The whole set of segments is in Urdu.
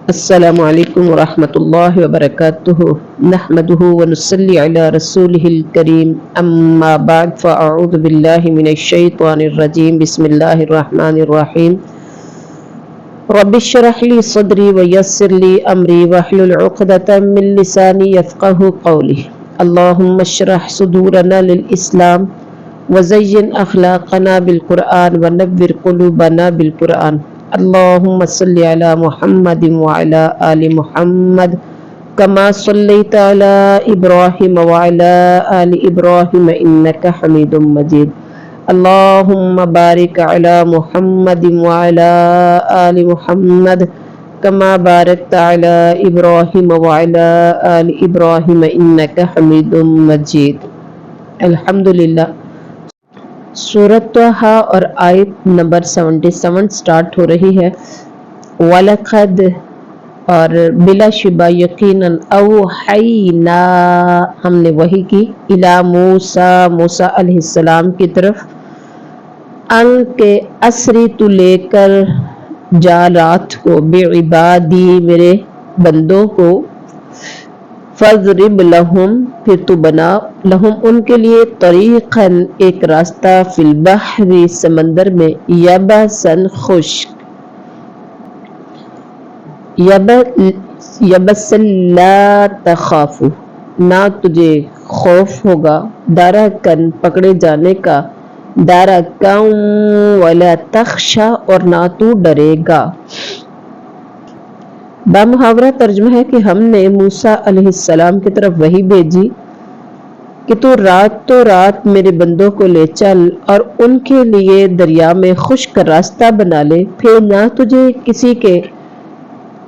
السلام علیکم ورحمۃ اللہ وبرکاتہ نحمده ونصلی علی رسولہ الکریم اما بعد فاعوذ باللہ من الشیطان الرجیم بسم اللہ الرحمن الرحیم رب اشرح لی صدری ویسر لی امری واحلل عقدۃ من لسانی یفقہوا قولی اللہم اشرح صدورنا للاسلام وزین اخلاقنا بالقرآن ونور قلوبنا بالقرآن اللہم صلی علی محمد وعلی آل محمد کما صلیت علی ابراہیم وعلی آل ابراہیم انکا حمید مجید اللہم بارک علی محمد وعلی آل محمد کما بارکت علی ابراہیم وعلی آل ابراہیم انکا حمید مجید۔ الحمدللہ۔ سورۃ طٰہٰ اور آیت نمبر 77 سٹارٹ ہو رہی ہے۔ وَلَقَدْ اور بلا شبہ یقیناً اوحینا ہم نے وحی کی الی موسیٰ علیہ السلام کی طرف ان کے اسری تو لے کر جا رات کو بعبادی میرے بندوں کو فَاضْرِبْ لَهُمْ پھر تو بنا لہم ان کے لیے طریقاً ایک راستہ فی البحر سمندر میں یبساً خشک یبساً لا تخاف نہ تجھے خوف ہوگا درکاً پکڑے جانے کا درکاً ولا تخشی اور نہ تو ڈرے گا۔ بامحاورہ ترجمہ ہے کہ ہم نے موسیٰ علیہ السلام کی طرف وحی بھیجی کہ تو رات میرے بندوں کو لے چل اور ان کے لیے دریا میں خشک راستہ بنا لے، پھر نہ تجھے کسی کے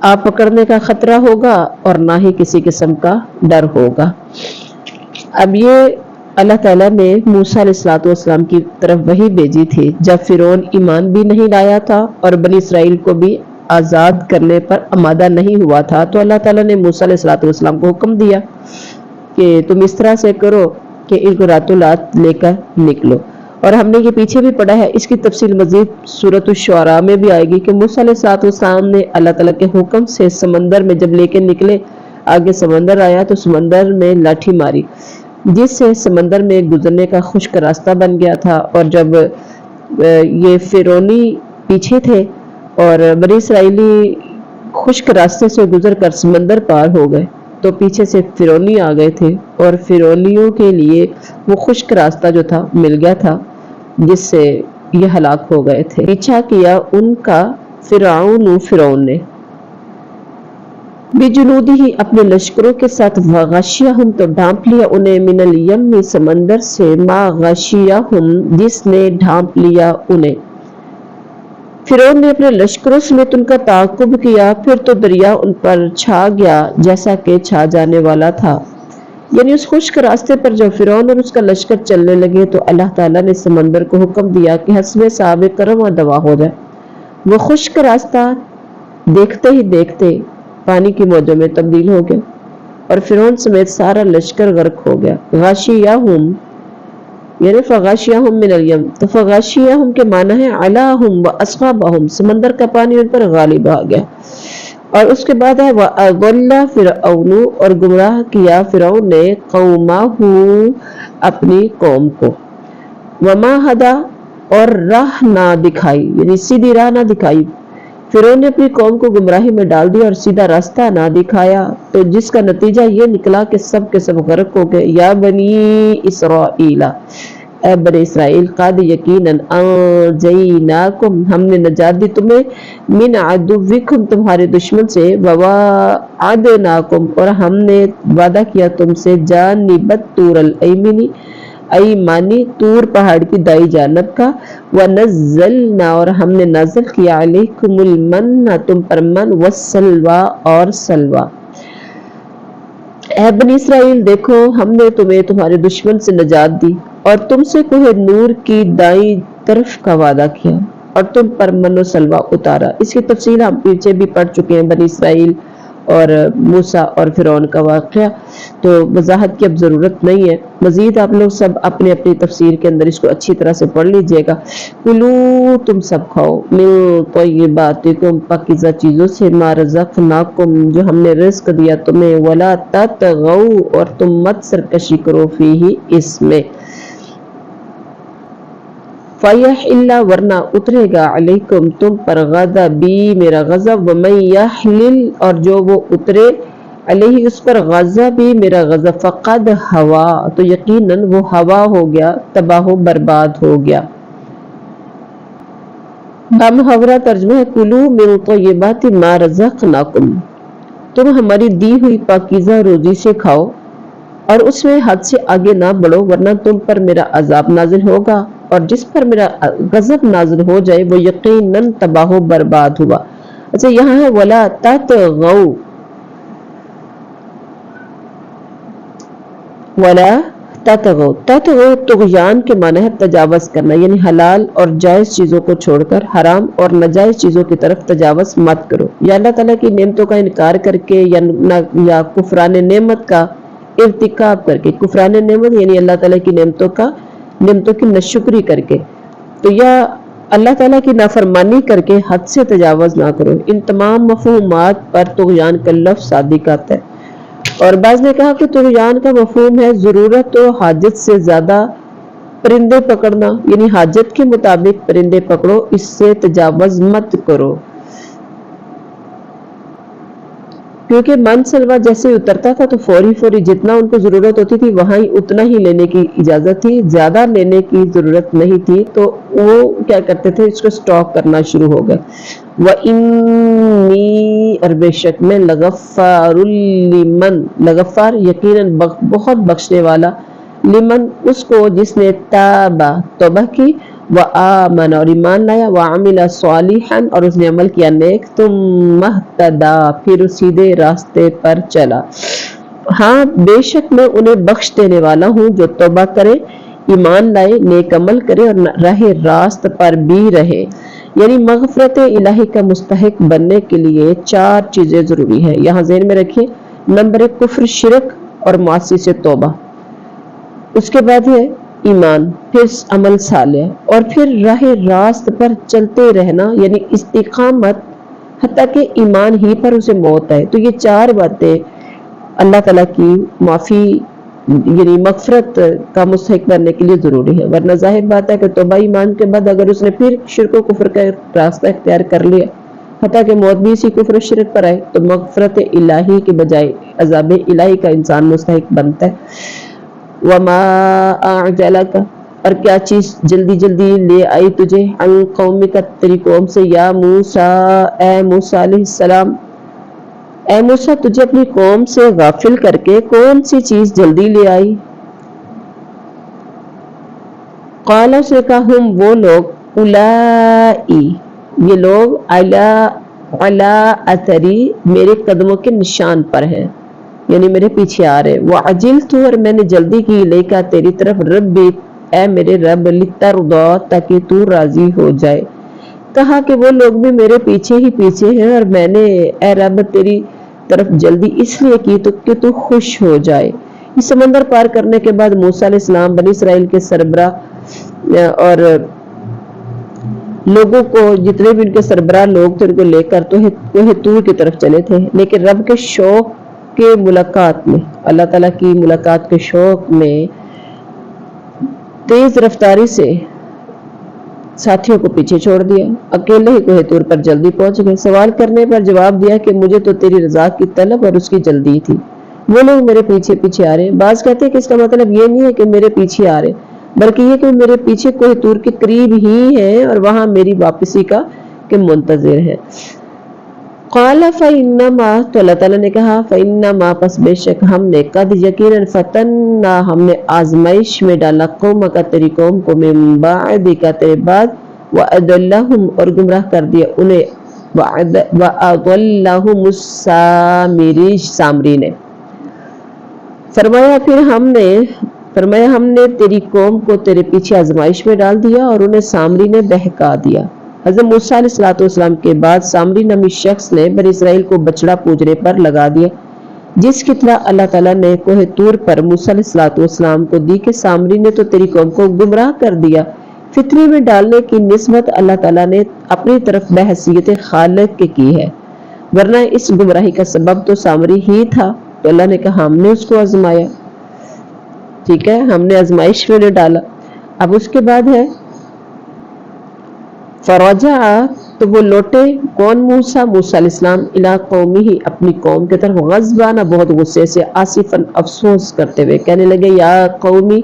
آ پکڑنے کا خطرہ ہوگا اور نہ ہی کسی قسم کا ڈر ہوگا۔ اب یہ اللہ تعالیٰ نے موسیٰ علیہ السلام کی طرف وحی بھیجی تھی جب فرعون ایمان بھی نہیں لایا تھا اور بنی اسرائیل کو بھی آزاد کرنے پر آمادہ نہیں ہوا تھا، تو اللہ تعالیٰ نے موسیٰ علیہ السلام کو حکم دیا کہ تم اس طرح سے کرو کہ ان کو راتوں رات لے کر نکلو، اور ہم نے یہ پیچھے بھی پڑھا ہے، اس کی تفصیل مزید سورۃ الشعراء میں بھی آئے گی کہ موسیٰ علیہ السلام نے اللہ تعالیٰ کے حکم سے سمندر میں جب لے کے نکلے، آگے سمندر آیا تو سمندر میں لاٹھی ماری جس سے سمندر میں گزرنے کا خشک راستہ بن گیا تھا، اور جب یہ فرعونی پیچھے تھے اور بنی اسرائیلی خشک راستے سے گزر کر سمندر پار ہو گئے تو پیچھے سے فرعونی آ گئے تھے اور فرعونیوں کے لیے وہ خشک راستہ جو تھا مل گیا تھا جس سے یہ ہلاک ہو گئے تھے۔ پیچھا کیا ان کا فرعون نے بجنودہ ہی اپنے لشکروں کے ساتھ وغشیہم تو ڈھانپ لیا انہیں من الیم سمندر سے ما غشیہم جس نے ڈھانپ لیا انہیں۔ فرعون نے اپنے لشکروں سمیت ان کا تعاقب کیا، پھر تو دریا ان پر چھا گیا جیسا کہ چھا جانے والا تھا۔ یعنی اس خشک راستے پر جب فرعون اور اس کا لشکر چلنے لگے تو اللہ تعالیٰ نے سمندر کو حکم دیا کہ حسب صحابہ کرم اور دوا ہو جائے۔ وہ خشک راستہ دیکھتے ہی دیکھتے پانی کی موجوں میں تبدیل ہو گیا اور فرعون سمیت سارا لشکر غرق ہو گیا۔ غاشیہم یعنی فغاشیہم من الیم، تو فغاشیہم کے معنی ہے علاہم و اصحابہم، سمندر کا پانی ان پر غالب آ گیا۔ اور اس کے بعد ہے وَأَضَلَّ فِرْعَوْنُ اور گمراہ کیا فرعون نے قومہ اپنی قوم کو، وَمَا هَدَى اور راہ نہ دکھائی، یعنی سیدھی راہ نہ دکھائی۔ فرعون نے اپنی قوم کو گمراہی میں ڈال دیا اور سیدھا راستہ نہ دکھایا، تو جس کا نتیجہ یہ نکلا کہ سب کے سب غرق ہو گئے۔ یا بنی اسرائیل، اے بنی اسرائیل، قد یقیناً انجیناکم ہم نے نجات دی تمہیں، من عدوکم تمہارے دشمن سے، وواعدناکم اور ہم نے وعدہ کیا تم سے، جانب الطور الایمن ایمانی طور پہاڑ کی دائیں جانب کا، وَنَزَّلْنَا اور ہم نے نازل کیا علیکم المن تم پر من والسلوى اور سلوى۔ اے بنی اسرائیل دیکھو ہم نے تمہیں تمہارے دشمن سے نجات دی اور تم سے کوہ نور کی دائیں طرف کا وعدہ کیا اور تم پر من و سلوہ اتارا۔ اس کی تفصیل ہم پیچھے بھی پڑھ چکے ہیں۔ بنی اسرائیل اور موسیٰ اور فرعون کا واقعہ، تو وضاحت کی اب ضرورت نہیں ہے، مزید آپ لوگ سب اپنی اپنی تفسیر کے اندر اس کو اچھی طرح سے پڑھ لیجئے گا۔ کلو تم سب کھاؤ، من طیباتکم پاکیزہ چیزوں سے، ما رزقناکم جو ہم نے رزق دیا تمہیں، ولا تطغوا اور تم مت سرکشی کرو فیہ اس میں، فَيَحِلَّ ورنہ اترے گا علیکم تم پر غضبی میرا غضب، وَمَن يَحْلِلْ اور جو وہ اترے علیہ اس پر غضبی میرا غضب، فقد ہوا تو یقیناً وہ ہوا ہو گیا، تباہ و برباد ہو گیا۔ بامحاورہ ترجمہ ہے کلو من طیبات ما رزقناکم، تم ہماری دی ہوئی پاکیزہ روزی سے کھاؤ اور اس میں حد سے آگے نہ بڑھو، ورنہ تم پر میرا عذاب نازل ہوگا، اور جس پر میرا غضب نازل ہو جائے وہ یقیناً تباہ و برباد ہوا۔ اچھا یہاں ہے ولا تطغوا، ولا تطغوا، تطغوا طغیان کے معنی ہے تجاوز کرنا، یعنی حلال اور جائز چیزوں کو چھوڑ کر حرام اور ناجائز چیزوں کی طرف تجاوز مت کرو، یا اللہ تعالیٰ کی نعمتوں کا انکار کر کے یا کفران نعمت کا ارتکاب کر کے، کفران نعمت یعنی اللہ تعالیٰ کی نعمتوں کی ناشکری کر کے، تو یا اللہ تعالیٰ کی نافرمانی کر کے حد سے تجاوز نہ کرو۔ ان تمام مفہومات پر طغیان کا لفظ صادق آتا ہے، اور بعض نے کہا کہ طغیان کا مفہوم ہے ضرورت و حاجت سے زیادہ پرندے پکڑنا، یعنی حاجت کے مطابق پرندے پکڑو، اس سے تجاوز مت کرو، کیونکہ من سلوا جیسے اترتا تھا تو فوری جتنا ان کو ضرورت ہوتی تھی وہاں ہی اتنا ہی لینے کی اجازت تھی، زیادہ لینے کی ضرورت نہیں تھی، تو وہ کیا کرتے تھے اس کو سٹاک کرنا شروع ہو گئے۔ وَإِنِّي اور بے شک میں لغفار لمن، لغفار یقیناً بہت بخشنے والا، لمن اس کو جس نے تابا توبہ کی، وآمن اور ایمان لایا، وعمل صالحا اور اس نے عمل کیا نیک، ثم اہتدی پھر سیدھے راستے پر چلا۔ ہاں بے شک میں انہیں بخش دینے والا ہوں جو توبہ کرے، ایمان لائے، نیک عمل کرے اور راہ راست پر بھی رہے۔ یعنی مغفرت الہی کا مستحق بننے کے لیے 4 چیزیں ضروری ہیں، یہاں ذہن میں رکھیں۔ نمبر 1 کفر شرک اور معاصی سے توبہ، اس کے بعد ہے ایمان، پھر عمل صالح، اور پھر راہ راست پر چلتے رہنا یعنی استقامت، حتیٰ کہ ایمان ہی پر اسے موت ہے۔ تو یہ 4 باتیں اللہ تعالیٰ کی معافی یعنی مغفرت کا مستحق بننے کے لیے ضروری ہے، ورنہ ظاہر بات ہے کہ توبہ ایمان کے بعد اگر اس نے پھر شرک و کفر کا راستہ اختیار کر لیا، حتیٰ کہ موت بھی اسی کفر و شرک پر آئے، تو مغفرت الہی کے بجائے عذاب الہی کا انسان مستحق بنتا ہے۔ وما اعجلک اور کیا چیز جلدی لے آئی تجھے، عن قومک تیری قوم سے، یا موسیٰ اے موسیٰ علیہ السلام، اے موسیٰ تجھے اپنی قوم سے غافل کر کے کون سی چیز جلدی لے آئی؟ قال اس نے کہا ہم وہ لوگ، اولائی یہ لوگ، علی اثری میرے قدموں کے نشان پر ہیں، یعنی میرے پیچھے آ رہے، وعجلت اور میں نے جلدی کی، لیکا تیری طرف، ربی اے میرے رب، لترضا تاکہ تو راضی ہو جائے۔ کہا کہ وہ لوگ بھی میرے پیچھے ہی پیچھے ہیں، اور میں نے اے رب تیری طرف جلدی اس لیے کی تو کہ تو خوش ہو جائے۔ اس سمندر پار کرنے کے بعد موسیٰ علیہ السلام بنی اسرائیل کے سربراہ اور لوگوں کو، جتنے بھی ان کے سربراہ لوگ تھے، ان کو لے کر کوہ طور کی طرف چلے تھے، لیکن رب کے شوق کے ملاقات میں، اللہ تعالیٰ کی ملاقات کے شوق میں تیز رفتاری سے ساتھیوں کو پیچھے چھوڑ دیا، اکیلے ہی کوہ طور پر جلدی پہنچ گئے۔ سوال کرنے پر جواب دیا کہ مجھے تو تیری رضا کی طلب اور اس کی جلدی تھی، وہ لوگ میرے پیچھے آ رہے ہیں۔ بعض کہتے ہیں کہ اس کا مطلب یہ نہیں ہے کہ میرے پیچھے آ رہے، بلکہ یہ کہ میرے پیچھے کوہ طور کے قریب ہی ہیں اور وہاں میری واپسی کا کہ منتظر ہے۔ قال فإنما تو اللہ تعالیٰ نے کہا فإنما پس بے شک ہم نے، قد یقیناً، فتنا ہم نے آزمائش میں ڈالا، قوم کا تیری قوم کو، من بعد کا تیرے بعد، وأضلهم اور گمراہ کر دیا انہیں، وأضلهم السامری سامری نے۔ فرمایا ہم نے تیری قوم کو تیرے پیچھے آزمائش میں ڈال دیا اور انہیں سامری نے بہکا دیا۔ حضرت موسیٰ علیہ السلام کے بعد سامری نامی شخص نے بنی اسرائیل کو بچڑا پوجنے پر لگا دیا، جس کی اطلاع اللہ تعالیٰ نے کوہ طور پر موسیٰ علیہ السلام کو دی کہ سامری نے تو تیری قوم کو گمراہ کر دیا۔ فطری میں ڈالنے کی نسبت اللہ تعالیٰ نے اپنی طرف بحیثیت خالق کے کی ہے، ورنہ اس گمراہی کا سبب تو سامری ہی تھا۔ تو اللہ نے کہا ہم نے اس کو آزمایا، ٹھیک ہے، ہم نے آزمائش میں ڈالا۔ اب اس کے بعد ہے فرجع، تو وہ لوٹے کون؟ موسیٰ علیہ السلام الی قومہ، اپنی قوم کی طرف، غضبان، بہت غصے سے، آصفاً، افسوس کرتے ہوئے، کہنے لگے یا قومی،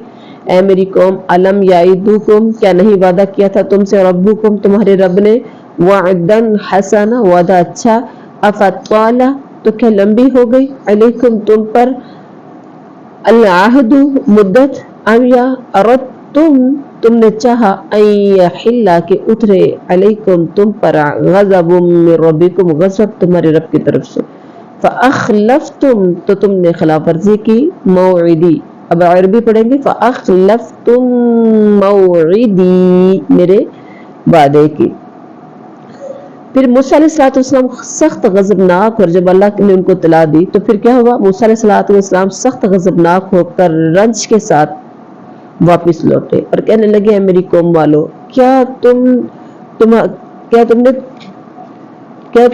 اے میری قوم، علم یعدکم، کیا نہیں وعدہ کیا تھا تم سے ربکم، تمہارے رب نے، وعدن حسنا، وعدہ اچھا، افطال، تو کیا لمبی ہو گئی، علیکم، تم پر، العہد، مدت، ام یا اردتم، تم نے چاہا، ان یحل، کہ اترے، علیکم، تم پر، غضب من ربکم، غضب تمہارے رب کی طرف سے، فاخلفتم، تو تم نے خلاف ورزی کی، موعدی، اب عربی پڑھیں گے، فاخلفتم موعدی، میرے وعدے کی۔ پھر موسیٰ علیہ السلام سخت غضبناک، اور جب اللہ نے ان کو اطلاع دی تو پھر کیا ہوا؟ موسیٰ علیہ السلام سخت غضبناک ہو کر رنج کے ساتھ واپس لوٹے اور کہنے لگے اے میری قوم والو، کیا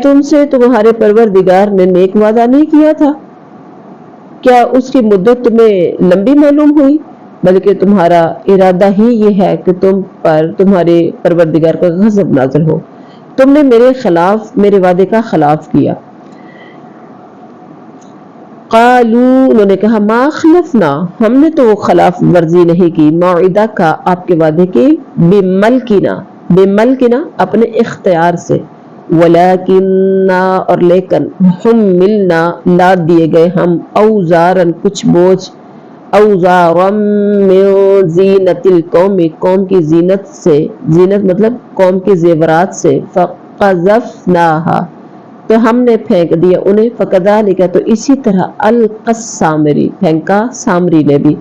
تم سے تمہارے پروردگار نے نیک وعدہ نہیں کیا تھا؟ کیا اس کی مدت تمہیں لمبی معلوم ہوئی؟ بلکہ تمہارا ارادہ ہی یہ ہے کہ تم پر تمہارے پروردگار کا غضب نازل ہو، تم نے میرے وعدے کا خلاف کیا۔ قالو، انہوں نے کہا، ما خلفنا، ہم نے تو خلاف ورزی نہیں کی، موعدہ کا، آپ کے وعدے کی، بملکنا، اپنے اختیار سے، ولیکننا، اور لیکن، حملنا، لاد دیے گئے ہم، اوزارن، کچھ بوجھ، اوزارن من زینت القوم، قوم کی زینت سے، زینت مطلب قوم کے زیورات سے، فقذفناہا، تو ہم نے پھینک دیا انہیں، فکذالک، تو اسی طرح، القی السامری، پھینکا سامری نے بھی۔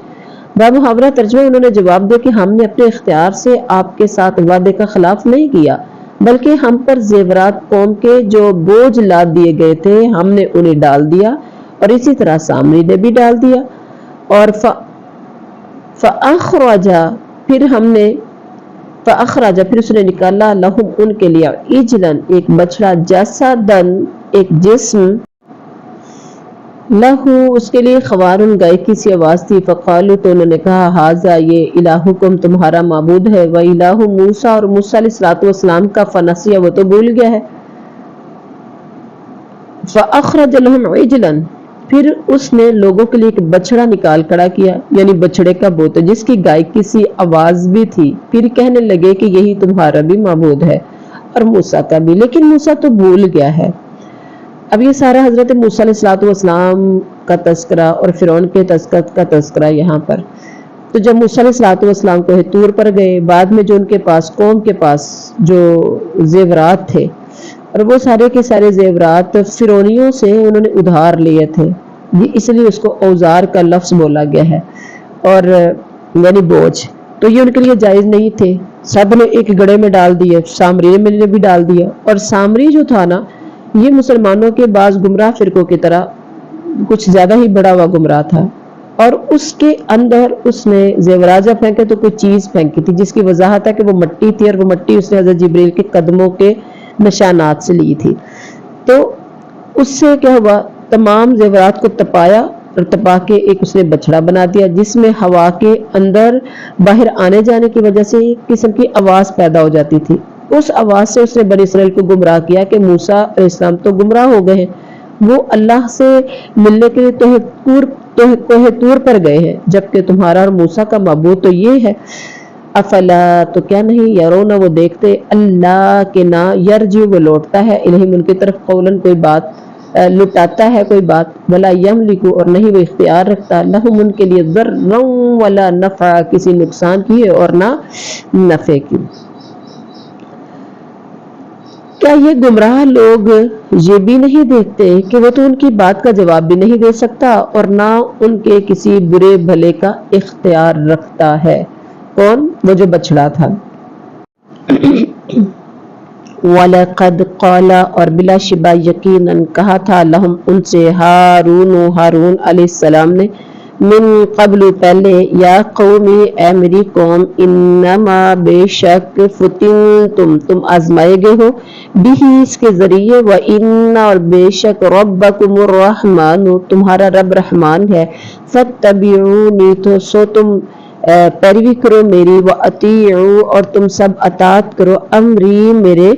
بامحاورہ ترجمہ، انہوں نے جواب دیا کہ ہم نے اپنے اختیار سے آپ کے ساتھ وعدے کا خلاف نہیں کیا، بلکہ ہم پر زیورات قوم کے جو بوجھ لاد دیے گئے تھے ہم نے انہیں ڈال دیا، اور اسی طرح سامری نے بھی ڈال دیا۔ اور فاخرجا، پھر اس نے نکالا، لہم، ان کے لیے، عجلاً، ایک بچڑا، جسداً، ایک جسم، لہو، اس کے لیے، خوارن، گائے کی سی آواز تھی، فقالو، تو انہوں نے کہا، ھذا، یہ، الہکم، تمہارا معبود ہے، و الہ موسیٰ، اور موسیٰ علیہ السلام کا، فنسیہ، وہ تو بھول گیا ہے۔ فاخرج لہم عجلاً، پھر اس نے لوگوں کے لیے ایک بچڑا نکال کھڑا کیا، یعنی بچڑے کا بت جس کی گائے کی سی آواز بھی تھی، پھر کہنے لگے کہ یہی تمہارا بھی معبود ہے اور موسیٰ کا بھی، لیکن موسیٰ تو بھول گیا ہے۔ اب یہ سارا حضرت موسیٰ علیہ السلام کا تذکرہ اور فرعون کے کا تذکرہ یہاں پر۔ تو جب موسیٰ علیہ السلام کو طور پر گئے، بعد میں جو ان کے پاس، قوم کے پاس جو زیورات تھے، اور وہ سارے کے سارے زیورات فرعونیوں سے انہوں نے ادھار لیے تھے، اس لیے اس کو اوزار کا لفظ بولا گیا ہے، اور یعنی بوجھ، تو یہ ان کے لیے جائز نہیں تھے، سب نے ایک گڑھے میں ڈال دیے، سامری نے بھی ڈال دیا، اور سامری جو تھا نا، یہ مسلمانوں کے بعض گمراہ فرقوں کی طرح کچھ زیادہ ہی بڑا ہوا گمراہ تھا، اور اس کے اندر اس نے زیورات جب پھینکے تو کوئی چیز پھینکی تھی جس کی وضاحت ہے کہ وہ مٹی تھی، اور وہ مٹی اس نے حضرت جبریل کے قدموں کے نشانات سے لی تھی۔ تو اس سے کیا ہوا، تمام زیورات کو تپایا، اور تپا کے ایک اس نے بچڑا بنا دیا جس میں ہوا کے اندر باہر آنے جانے کی وجہ سے ایک قسم کی آواز پیدا ہو جاتی تھی، اس آواز سے اس نے بنی اسرائیل کو گمراہ کیا کہ موسیٰ علیہ السلام تو گمراہ ہو گئے ہیں، وہ اللہ سے ملنے کے لیے کوہ طور پر گئے ہیں، جبکہ تمہارا اور موسیٰ کا معبود تو یہ ہے۔ افلا، تو کیا نہیں، یرون، وہ دیکھتے، اللہ کے نا، یرجع، وہ لوٹتا ہے، الہم، ان کی طرف، قولاً، کوئی بات، لٹاتا ہے کوئی بات، ولا یملک، اور نہیں وہ اختیار رکھتا، لہم، ان کے لیے، ضرا ولا نفع، کسی نقصان کی اور نہ نفع کی۔ کیا یہ گمراہ لوگ یہ بھی نہیں دیکھتے کہ وہ تو ان کی بات کا جواب بھی نہیں دے سکتا اور نہ ان کے کسی برے بھلے کا اختیار رکھتا ہے؟ کون؟ وہ جو بچڑا تھا۔ وَلَقَدْ قَالَ اور بلا شبہ یقیناً کہا تھا لہم ان سے ہارون علیہ السلام نے من قبل پہلے یا قومی اے میری قوم انما بے شک تم آزمائے گئے ہو بھی اس کے ذریعے وَإِنَّ اور بے شک ربکم الرحمن تمہارا رب رحمان ہے فاتبعونی تو سو تم پیروی کرو میری وَأَطِیعُوا اور تم سب اطاعت کرو امری میرے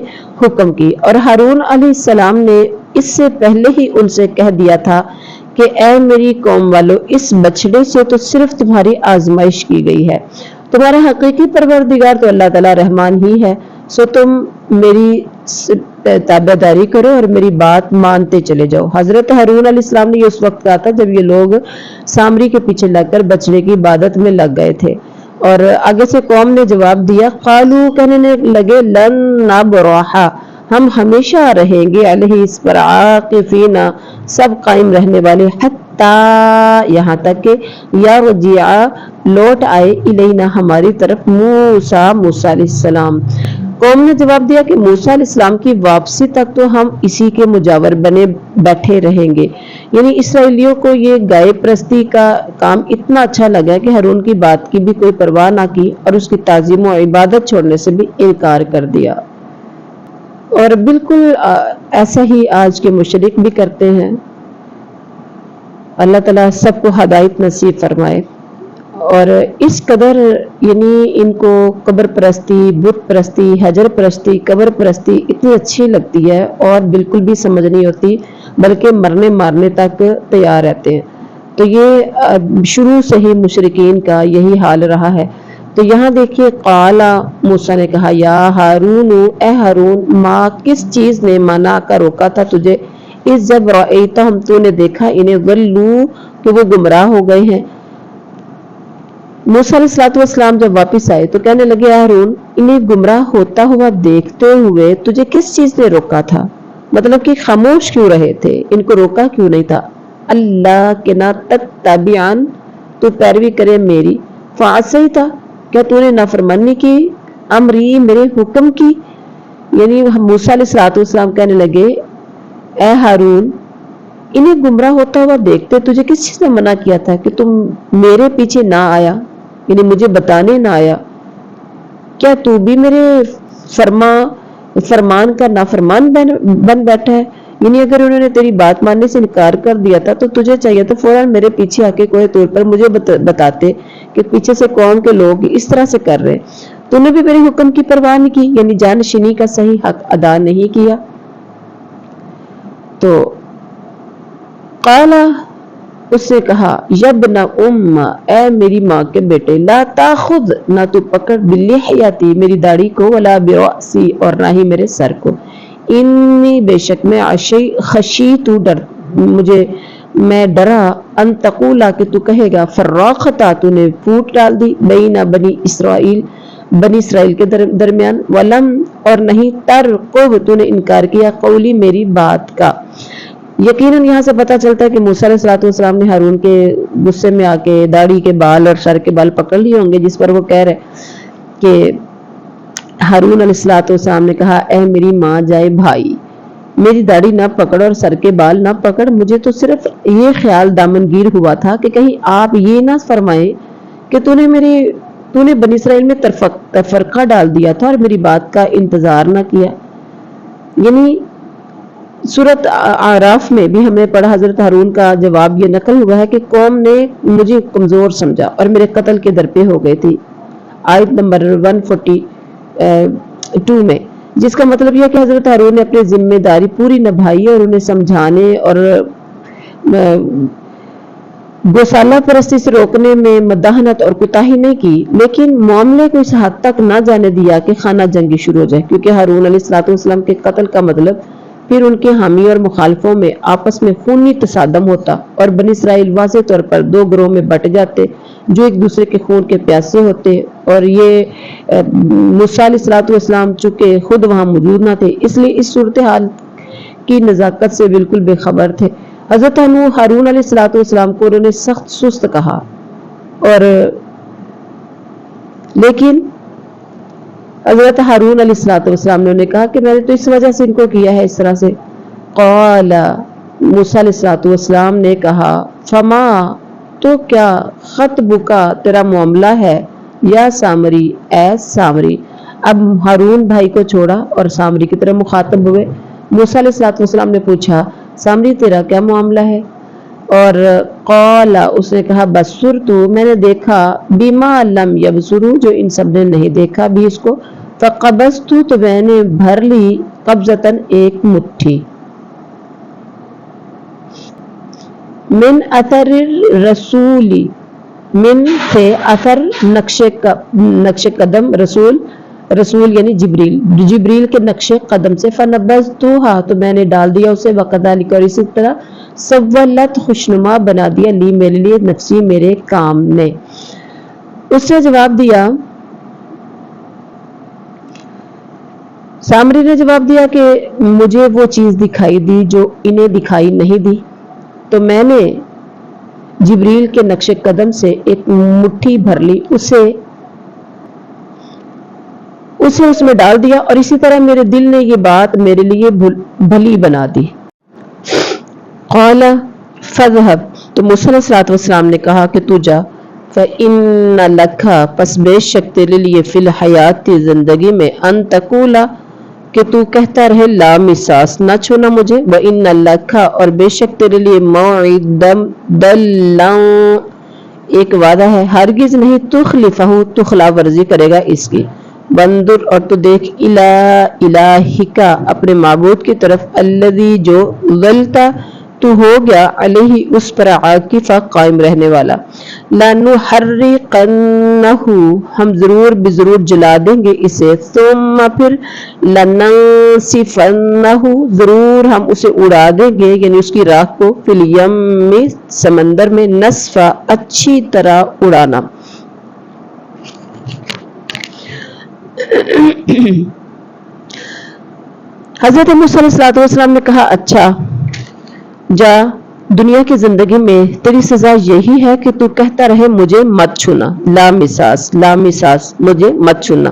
حکم کی۔ اور ہارون علیہ السلام نے اس سے پہلے ہی ان سے کہہ دیا تھا کہ اے میری قوم والو اس بچڑے سے تو صرف تمہاری آزمائش کی گئی ہے، تمہارا حقیقی پروردگار تو اللہ تعالی رحمان ہی ہے، سو تم میری تابع داری کرو اور میری بات مانتے چلے جاؤ۔ حضرت ہارون علیہ السلام نے یہ اس وقت کہا تھا جب یہ لوگ سامری کے پیچھے لگ کر بچڑے کی عبادت میں لگ گئے تھے، اور آگے سے قوم نے جواب دیا قالو کہنے لگے لن نبرح ہم ہمیشہ رہیں گے علیہ اس پر عاکفین سب قائم رہنے والے حتی یہاں تک کہ یرجع لوٹ آئے الینا ہماری طرف موسیٰ علیہ السلام۔ قوم نے جواب دیا کہ موسیٰ علیہ السلام کی واپسی تک تو ہم اسی کے مجاور بنے بیٹھے رہیں گے، یعنی اسرائیلیوں کو یہ گائے پرستی کا کام اتنا اچھا لگا کہ ہارون کی بات کی بھی کوئی پرواہ نہ کی اور اس کی تعظیم و عبادت چھوڑنے سے بھی انکار کر دیا۔ اور بالکل ایسا ہی آج کے مشرک بھی کرتے ہیں۔ اللہ تعالیٰ سب کو ہدایت نصیب فرمائے۔ اور اس قدر یعنی ان کو قبر پرستی، بت پرستی، حجر پرستی، قبر پرستی اتنی اچھی لگتی ہے اور بالکل بھی سمجھ نہیں ہوتی، بلکہ مرنے مارنے تک تیار رہتے ہیں۔ تو یہ شروع سے ہی مشرکین کا یہی حال رہا ہے۔ تو یہاں دیکھیے قالا موسیٰ نے کہا یا ہارون اے ہارون ماں کس چیز نے منع کا روکا تھا تجھے اس جب رأیتہم تو نے دیکھا انہیں ضلوا کہ وہ گمراہ ہو گئے ہیں۔ موسیٰ علیہ السلام جب واپس آئے تو کہنے لگے ہارون انہیں گمراہ ہوتا ہوا دیکھتے ہوئے تجھے کس چیز نے روکا تھا، مطلب کہ خاموش کیوں رہے تھے، ان کو روکا کیوں نہیں تھا۔ اللہ کے نہ تتبعن تو پیروی کرے میری فعصیت کیا تو نے نافرمانی کی امری میرے حکم کی، یعنی موسیٰ علیہ السلام کہنے لگے اے ہارون انہیں گمراہ ہوتا ہوا دیکھتے تجھے کس چیز نے منع کیا تھا کہ تم میرے پیچھے نہ آیا، یعنی مجھے بتانے نہ آیا، کیا تو بھی میرے فرمان کا نافرمان بن بیٹھا ہے، یعنی اگر انہوں نے تیری بات ماننے سے انکار کر دیا تھا تو تجھے چاہیے تو فوراً میرے پیچھے آ کے کوئی طور پر مجھے بتاتے کہ پیچھے سے قوم کے لوگ اس طرح سے کر رہے، تو نے بھی میرے حکم کی پرواہ نہیں کی، یعنی جانشینی کا صحیح حق ادا نہیں کیا۔ تو قالا اس نے کہا یبن ام اے میری ماں کے بیٹے لا تاخذ نہ تو پکڑ بلحیتی میری داڑھی کو ولا برأسی اور نہ ہی میرے سر کو، انی بے شک میں خشیت میں ڈرا ان تقولا کہ تو کہے گا فراقتا تو نے پھوٹ ڈال دی بین بنی اسرائیل کے درمیان ولم اور نہیں ترقب تو نے انکار کیا قولی میری بات کا۔ یقیناً یہاں سے پتہ چلتا ہے کہ موسیٰ علیہ السلام نے ہارون کے غصے میں آ کے داڑھی کے بال اور سر کے بال پکڑ لیے ہوں گے، جس پر وہ کہہ رہے کہ ہارون علیہ السلام نے کہا اے میری ماں جائے بھائی میری داڑھی نہ پکڑ اور سر کے بال نہ پکڑ، مجھے تو صرف یہ خیال دامنگیر ہوا تھا کہ کہیں آپ یہ نہ فرمائیں کہ تو نے بنی اسرائیل میں تفرقہ ڈال دیا تھا اور میری بات کا انتظار نہ کیا۔ یعنی سورۃ اعراف میں بھی ہم نے پڑھا حضرت ہارون کا جواب یہ نقل ہوا ہے کہ قوم نے مجھے کمزور سمجھا اور میرے قتل کے در پہ ہو گئی تھی، آیت نمبر 142 میں، جس کا مطلب یہ کہ حضرت ہارون نے اپنی ذمہ داری پوری نبھائی اور انہیں سمجھانے اور گوسالہ پرستی سے روکنے میں مداحنت اور کوتاہی نہیں کی، لیکن معاملے کو اس حد تک نہ جانے دیا کہ خانہ جنگی شروع ہو جائے، کیونکہ ہارون علیہ السلام کے قتل کا مطلب پھر ان کے حامی اور مخالفوں میں آپس میں خونی تصادم ہوتا اور بنی اسرائیل واضح طور پر دو گروہ میں بٹ جاتے جو ایک دوسرے کے خون کے پیاسے ہوتے، اور یہ موسیٰ علیہ السلام چونکہ خود وہاں موجود نہ تھے اس لیے اس صورتحال کی نزاکت سے بالکل بے خبر تھے۔ حضرت ہارون علیہ السلام کو انہوں نے سخت سست کہا، اور لیکن حضرت ہارون علیہ السلام نے انہیں کہا کہ میں نے تو اس وجہ سے ان کو کیا ہے اس طرح سے. قال موسیٰ علیہ السلام نے کہا فما تو کیا خطبک تیرا معاملہ ہے یا سامری اے سامری. اب ہارون بھائی کو چھوڑا اور سامری کی طرف مخاطب ہوئے. موسیٰ علیہ السلام نے پوچھا سامری تیرا کیا معاملہ ہے؟ اور قال اس نے کہا بصرت میں نے دیکھا بما لم یبصروا جو ان سب نے نہیں دیکھا بھی اس کو. فقبضت تو میں نے بھر لی قبضتاً ایک مٹھی. من اثر رسولی من سے اثر نقش قدم رسول یعنی جبریل کے نقش قدم سے. فنبذتها تو میں نے ڈال دیا اسے. وکذالک اور اسی طرح سولت خوشنما بنا دیا لی میرے لیے نفسی میرے کام نے. اس نے جواب دیا سامری نے جواب دیا کہ مجھے وہ چیز دکھائی دی جو انہیں دکھائی نہیں دی تو میں نے جبریل کے نقش قدم سے ایک مٹھی بھر لی اسے اس میں ڈال دیا اور اسی طرح میرے دل نے یہ بات میرے لیے بھلی بنا دی. قال فذهب تو موسیٰ علیہ السلام نے کہا کہ تو جا. فإن لك پس بے شک تیرے لیے فی الحیات زندگی میں ان تقولا کہ تو کہتا رہے لا مساس نہ چھونا مجھے. وإن لك اور بے شک تیرے لیے موعدا ایک وعدہ ہے ہرگز نہیں تخلفہ تو خلاف ورزی کرے گا اس کی. بندر اور تو دیکھ الہک اپنے معبود کی طرف الذی جو ظلتا تو ہو گیا علیہ اس پر عاکفہ قائم رہنے والا. لنحرقنہ ہم ضرور جلا دیں گے اسے. ثم پھر لننسفنہ ضرور ہم اسے اڑا دیں گے یعنی اس کی راکھ کو. فی الیم سمندر میں نسفا اچھی طرح اڑانا. حضرت موسیٰ علیہ السلام نے کہا اچھا جا دنیا کی زندگی میں تیری سزا یہی ہے کہ تو کہتا رہے مجھے مت چھونا. لا مساس مجھے مت چھونا.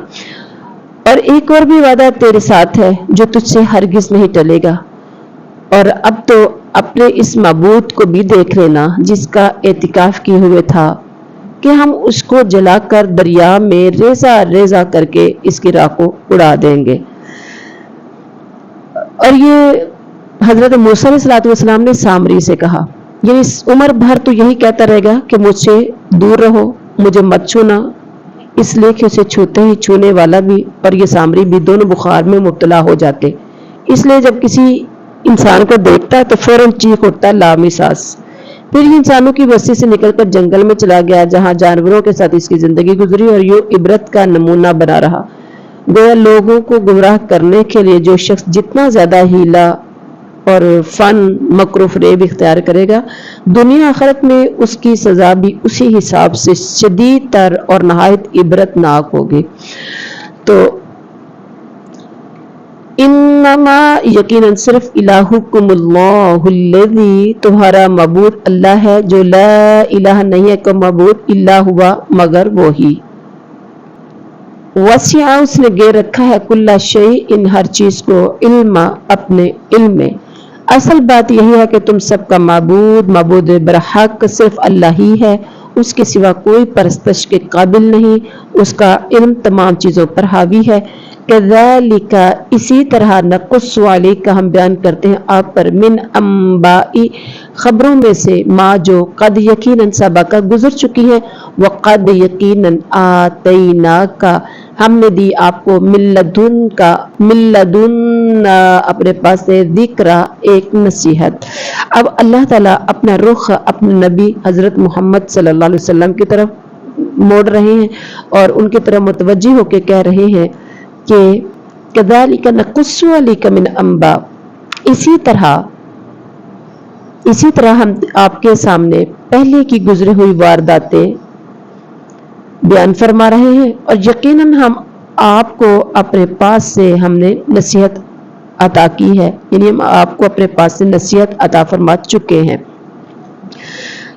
اور ایک اور بھی وعدہ تیرے ساتھ ہے جو تجھ سے ہرگز نہیں ٹلے گا. اور اب تو اپنے اس معبود کو بھی دیکھ لینا جس کا اعتکاف کیے ہوئے تھا کہ ہم اس کو جلا کر دریا میں ریزہ کر کے اس کی راکھ کو اڑا دیں گے. اور یہ حضرت موسیٰ علیہ السلام نے سامری سے کہا یعنی عمر بھر تو یہی کہتا رہے گا کہ مجھ سے دور رہو مجھے مت چھونا اس لیے کہ اسے چھوتے ہی چھونے والا بھی اور یہ سامری بھی دونوں بخار میں مبتلا ہو جاتے. اس لیے جب کسی انسان کو دیکھتا تو فوراً چیخ اٹھتا لا مساس. پھر یہ انسانوں کی بستی سے نکل کر جنگل میں چلا گیا جہاں جانوروں کے ساتھ اس کی زندگی گزری اور یہ عبرت کا نمونہ بنا رہا. گویا لوگوں کو گمراہ کرنے کے لیے جو شخص جتنا زیادہ ہیلا اور فن مکر و فریب اختیار کرے گا دنیا آخرت میں اس کی سزا بھی اسی حساب سے شدید تر اور نہایت عبرتناک ہوگی. تو انما یقیناً صرف الہکم اللہ الذی تمہارا معبود اللہ ہے جو لا الہ نہیں ہے کوئی معبود الا ہوا مگر وہی. وسع اس نے گیر رکھا ہے کل شیء ان ہر چیز کو علم اپنے علم میں. اصل بات یہی ہے کہ تم سب کا معبود برحق صرف اللہ ہی ہے. اس کے سوا کوئی پرستش کے قابل نہیں. اس کا علم تمام چیزوں پر حاوی ہے. کذالک اسی طرح نقص علیک ہم بیان کرتے ہیں آپ پر من انباء خبروں میں سے ما جو قد یقیناً سبق گزر چکی ہے. وقد یقیناً آتیناک ہم نے دی آپ کو ملدن اپنے پاس سے ذکر ایک نصیحت. اب اللہ تعالیٰ اپنا رخ اپنے نبی حضرت محمد صلی اللہ علیہ وسلم کی طرف موڑ رہے ہیں اور ان کی طرف متوجہ ہو کے کہہ رہے ہیں کہ کذالک نقص علیک من انباء اسی طرح ہم آپ کے سامنے پہلے کی گزری ہوئی وارداتیں بیان فرما رہے ہیں اور یقیناً ہم آپ کو اپنے پاس سے ہم نے نصیحت عطا کی ہے یعنی ہم آپ کو اپنے پاس سے نصیحت عطا فرما چکے ہیں.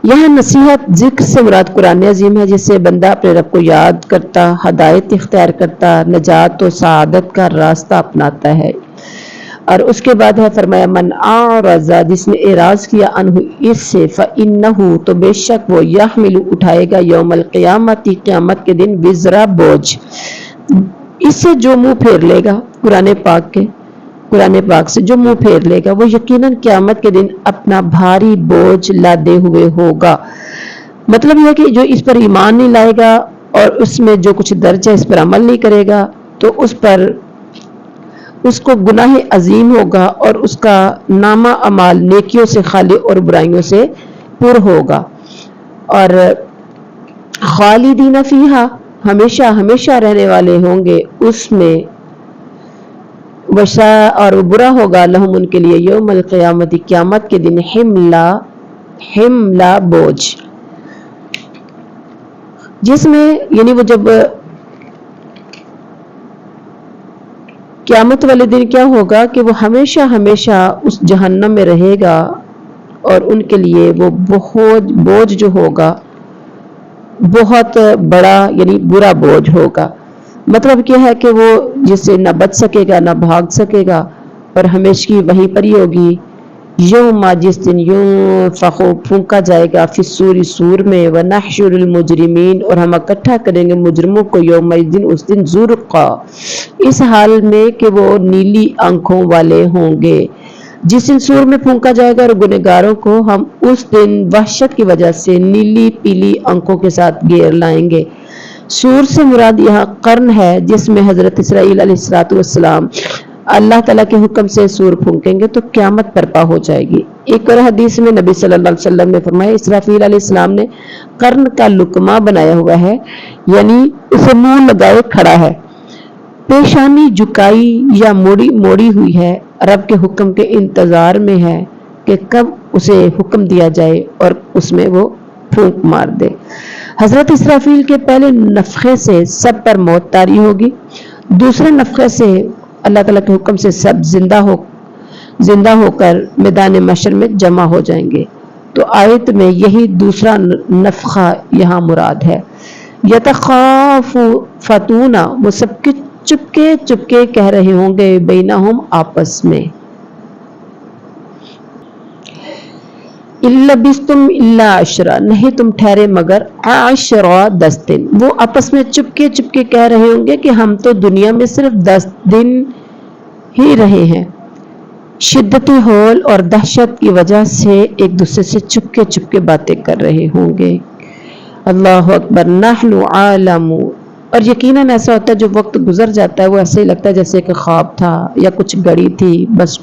یہاں نصیحت ذکر سے مراد قرآن عظیم ہے، جس سے بندہ اپنے رب کو یاد کرتا، ہدایت اختیار کرتا، نجات و سعادت کا راستہ اپناتا ہے۔ اور اس کے بعد ہے فرمایا من اعرض، جس نے اعراض کیا عنہ اس سے، فإنہ تو بے شک وہ یحمل اٹھائے گا یوم القیامت قیامت کے دن وزرا بوجھ، اس سے جو منہ پھیر لے گا قرآن پاک سے جو منہ پھیر لے گا وہ یقیناً قیامت کے دن اپنا بھاری بوجھ لادے ہوئے ہوگا۔ مطلب یہ کہ جو اس پر ایمان نہیں لائے گا اور اس میں جو کچھ درج ہے اس پر عمل نہیں کرے گا تو اس کو گناہ عظیم ہوگا اور اس کا نامہ اعمال نیکیوں سے خالی اور برائیوں سے پر ہوگا۔ اور خالدین فیہا، ہمیشہ ہمیشہ رہنے والے ہوں گے اس میں، وشا اور برا ہوگا لہم ان کے لیے یوم القیامت قیامت کے دن حملہ بوجھ، جس میں یعنی وہ جب قیامت والے دن کیا ہوگا کہ وہ ہمیشہ ہمیشہ اس جہنم میں رہے گا اور ان کے لیے وہ بہت بوجھ جو ہوگا بہت بڑا یعنی برا بوجھ ہوگا۔ مطلب کیا ہے کہ وہ جس سے نہ بچ سکے گا نہ بھاگ سکے گا اور ہمیشہ کی وہیں پر ہی ہوگی۔ یوم، جس دن ينفخ پھونکا جائے گا فی الصور سور میں، ونحشر المجرمین اور ہم اکٹھا کریں گے مجرموں کو یوم دن اس دن زرقا، اس حال میں کہ وہ نیلی آنکھوں والے ہوں گے۔ جس دن سور میں پھونکا جائے گا اور گنہگاروں کو ہم اس دن وحشت کی وجہ سے نیلی پیلی آنکھوں کے ساتھ گھیر لائیں گے۔ سور سے مراد یہاں قرن ہے جس میں حضرت اسرائیل علیہ السلام اللہ تعالیٰ کے حکم سے سور پھونکیں گے تو قیامت برپا ہو جائے گی۔ ایک اور حدیث میں نبی صلی اللہ علیہ وسلم نے فرمایا اسرافیل علیہ السلام نے قرن کا لقمہ بنایا ہوا ہے، یعنی اسے منہ لگائے کھڑا ہے، پیشانی جھکائی یا موڑی ہوئی ہے، رب کے حکم کے انتظار میں ہے کہ کب اسے حکم دیا جائے اور اس میں وہ پھونک مار دے۔ حضرت اسرافیل کے پہلے نفخے سے سب پر موت طاری ہوگی، دوسرے نفخے سے اللہ تعالیٰ کے حکم سے سب زندہ ہو کر میدان محشر میں جمع ہو جائیں گے۔ تو آیت میں یہی دوسرا نفخہ یہاں مراد ہے۔ یتخافتون، وہ سب کے چپکے کہہ رہے ہوں گے بینہم آپس میں، لبثتم الا عشرا، نہیں تم ٹھہرے مگر 10 دن۔ وہ آپس میں چپکے کہہ رہے ہوں گے کہ ہم تو دنیا میں صرف 10 دن ہی رہے ہیں۔ شدت ہول اور دہشت کی وجہ سے ایک دوسرے سے چپکے باتیں کر رہے ہوں گے۔ اللہ اکبر، نحن عالم، اور یقیناً ایسا ہوتا ہے جو وقت گزر جاتا ہے وہ ایسے ہی لگتا ہے جیسے کہ خواب تھا یا کچھ گھڑی تھی، بس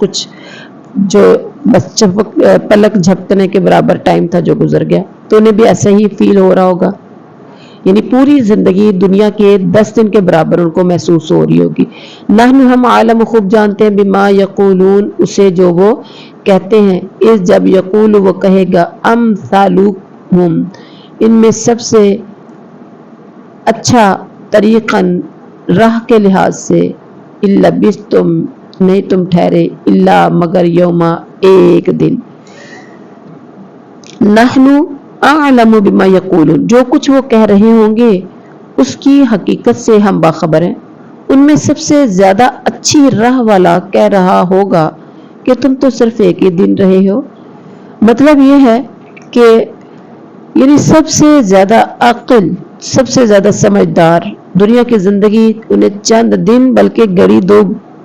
پلک جھپکنے کے برابر ٹائم تھا جو گزر گیا۔ تو انہیں بھی ایسا ہی فیل ہو رہا ہوگا، یعنی پوری زندگی دنیا کے 10 دن کے برابر ان کو محسوس ہو رہی ہوگی۔ نحن، ہم عالم، خوب جانتے ہیں، بما یقولون، اسے جو وہ کہتے ہیں، اس جب یقول وہ کہے گا امثالہم، ان میں سب سے اچھا طریقاً راہ کے لحاظ سے، الا لبثتم، نہیں تم ٹھہرے، الا مگر یوما، ایک دن۔ نحن اعلم بما یقولون، جو کچھ وہ کہہ رہے ہوں گے اس کی حقیقت سے ہم باخبر ہیں۔ ان میں سب سے زیادہ اچھی راہ والا کہہ رہا ہوگا کہ تم تو صرف ایک ہی دن رہے ہو۔ مطلب یہ ہے کہ یعنی سب سے زیادہ عاقل، سب سے زیادہ سمجھدار، دنیا کی زندگی انہیں چند دن بلکہ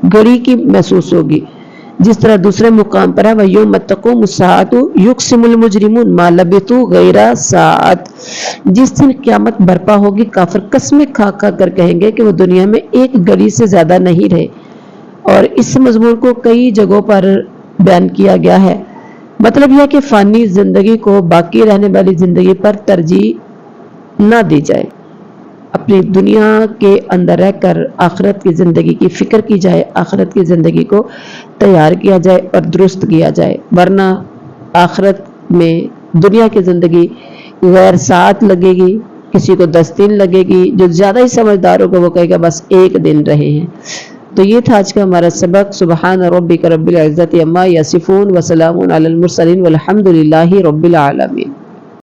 گھڑی کی محسوس ہوگی۔ جس طرح دوسرے مقام پر ہے وَيَوْمَ تَقُومُ السَّاعَةُ يُقْسِمُ الْمُجْرِمُونَ مَا لَبِثُوا غَيْرَ سَاعَةٍ، جس دن قیامت برپا ہوگی کافر قسمیں کھا کر کہیں گے کہ وہ دنیا میں ایک گھڑی سے زیادہ نہیں رہے۔ اور اس مضمون کو کئی جگہوں پر بیان کیا گیا ہے۔ مطلب یہ کہ فانی زندگی کو باقی رہنے والی زندگی پر ترجیح نہ دی جائے، اپنی دنیا کے اندر رہ کر آخرت کی زندگی کی فکر کی جائے، آخرت کی زندگی کو تیار کیا جائے اور درست کیا جائے، ورنہ آخرت میں دنیا کی زندگی غیر ساعت لگے گی، کسی کو 10 دن لگے گی، جو زیادہ ہی سمجھدار ہوگا وہ کہے گا بس ایک دن رہے ہیں۔ تو یہ تھا آج کا ہمارا سبق۔ سبحان ربک رب العزت عما یصفون وسلام علی المرسلین والحمد للہ رب العالمین۔